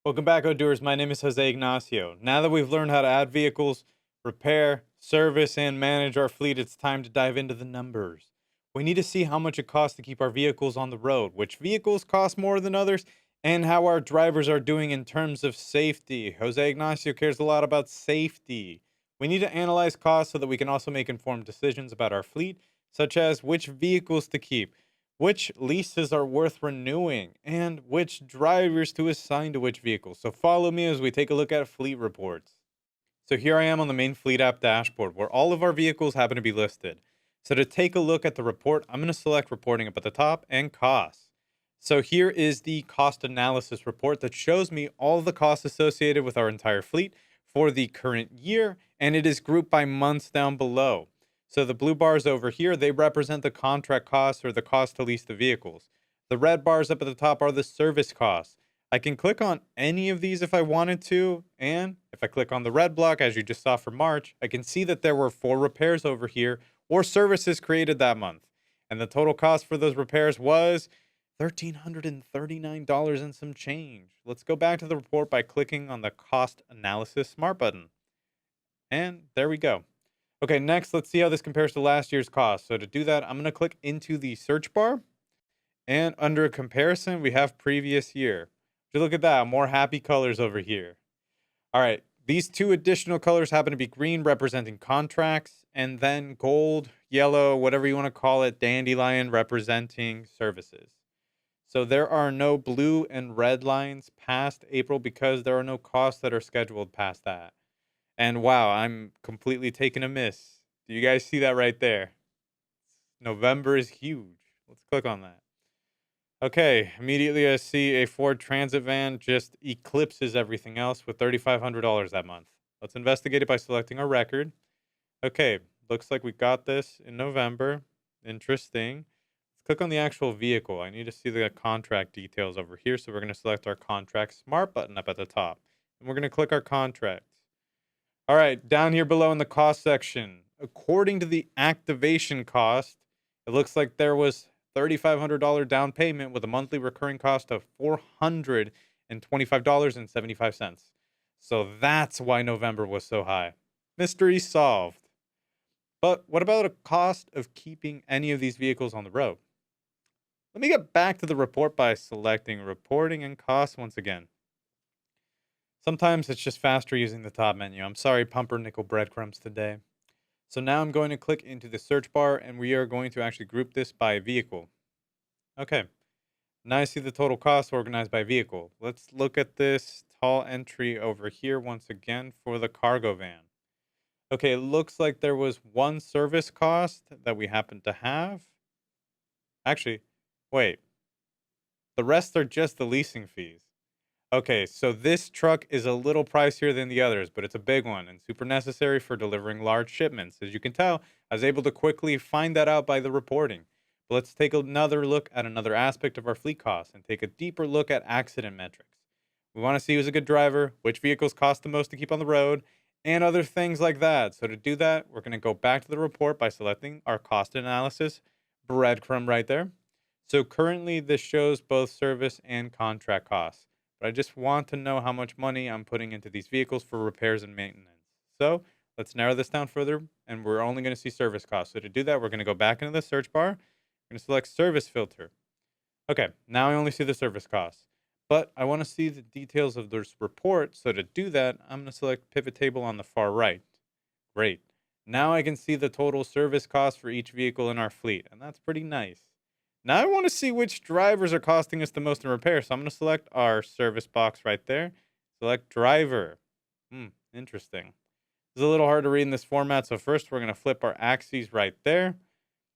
Welcome back, Odooers. My name is Jose Ignacio. Now that we've learned how to add vehicles, repair, service, and manage our fleet, it's time to dive into the numbers. We need to see how much it costs to keep our vehicles on the road, which vehicles cost more than others, and how our drivers are doing in terms of safety. Jose Ignacio cares a lot about safety. We need to analyze costs so that we can also make informed decisions about our fleet, such as which vehicles to keep, which leases are worth renewing, and which drivers to assign to which vehicles. So follow me as we take a look at fleet reports. So here I am on the main fleet app dashboard where all of our vehicles happen to be listed. So to take a look at the report, I'm going to select reporting up at the top and costs. So here is the cost analysis report that shows me all the costs associated with our entire fleet for the current year, and it is grouped by months down below. So the blue bars over here, they represent the contract costs or the cost to lease the vehicles. The red bars up at the top are the service costs. I can click on any of these if I wanted to, and if I click on the red block, as you just saw for March, I can see that there were 4 repairs over here or services created that month. And the total cost for those repairs was $1,339 and some change. Let's go back to the report by clicking on the Cost Analysis Smart button. And there we go. Okay, next, let's see how this compares to last year's cost. So to do that, I'm going to click into the search bar. And under comparison, we have previous year. So look at that, more happy colors over here. All right, these 2 additional colors happen to be green, representing contracts, and then gold, yellow, whatever you want to call it, dandelion, representing services. So there are no blue and red lines past April because there are no costs that are scheduled past that. And wow, I'm completely taking a miss. Do you guys see that right there? November is huge. Let's click on that. Okay, immediately I see a Ford Transit van just eclipses everything else with $3,500 that month. Let's investigate it by selecting our record. Okay, looks like we got this in November. Interesting. Let's click on the actual vehicle. I need to see the contract details over here, so we're going to select our contract smart button up at the top. And we're going to click our contract. All right, down here below in the cost section, according to the activation cost, it looks like there was $3,500 down payment with a monthly recurring cost of $425.75. So that's why November was so high. Mystery solved. But what about a cost of keeping any of these vehicles on the road? Let me get back to the report by selecting reporting and costs once again. Sometimes it's just faster using the top menu. I'm sorry, pumpernickel breadcrumbs today. So now I'm going to click into the search bar and we are going to actually group this by vehicle. Okay, now I see the total cost organized by vehicle. Let's look at this tall entry over here once again for the cargo van. Okay, it looks like there was 1 service cost that we happen to have. Actually, wait, the rest are just the leasing fees. Okay, so this truck is a little pricier than the others, but it's a big one and super necessary for delivering large shipments. As you can tell, I was able to quickly find that out by the reporting. But let's take another look at another aspect of our fleet costs and take a deeper look at accident metrics. We want to see who's a good driver, which vehicles cost the most to keep on the road, and other things like that. So to do that, we're going to go back to the report by selecting our cost analysis breadcrumb right there. So currently this shows both service and contract costs. But I just want to know how much money I'm putting into these vehicles for repairs and maintenance. So let's narrow this down further, and we're only going to see service costs. So to do that, we're going to go back into the search bar. We're going to select service filter. Okay, now I only see the service costs, but I want to see the details of this report. So to do that, I'm going to select pivot table on the far right. Great. Now I can see the total service cost for each vehicle in our fleet, and that's pretty nice. Now I want to see which drivers are costing us the most in repair. So I'm going to select our service box right there. Select driver. Interesting. It's a little hard to read in this format. So first we're going to flip our axes right there.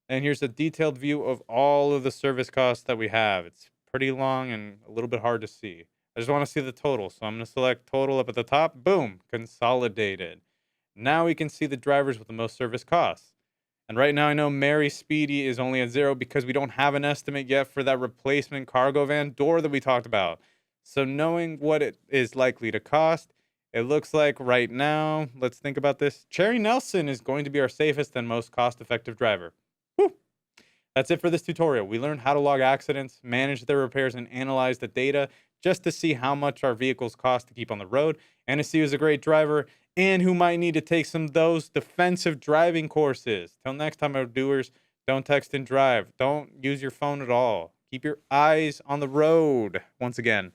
And here's a detailed view of all of the service costs that we have. It's pretty long and a little bit hard to see. I just want to see the total. So I'm going to select total up at the top. Boom. Consolidated. Now we can see the drivers with the most service costs. And right now I know Mary Speedy is only at 0 because we don't have an estimate yet for that replacement cargo van door that we talked about. So knowing what it is likely to cost, it looks like right now, let's think about this. Cherry Nelson is going to be our safest and most cost-effective driver. Whew. That's it for this tutorial. We learned how to log accidents, manage their repairs, and analyze the data just to see how much our vehicles cost to keep on the road and to see who's a great driver and who might need to take some of those defensive driving courses. Till next time, Odooers, don't text and drive. Don't use your phone at all. Keep your eyes on the road. Once again,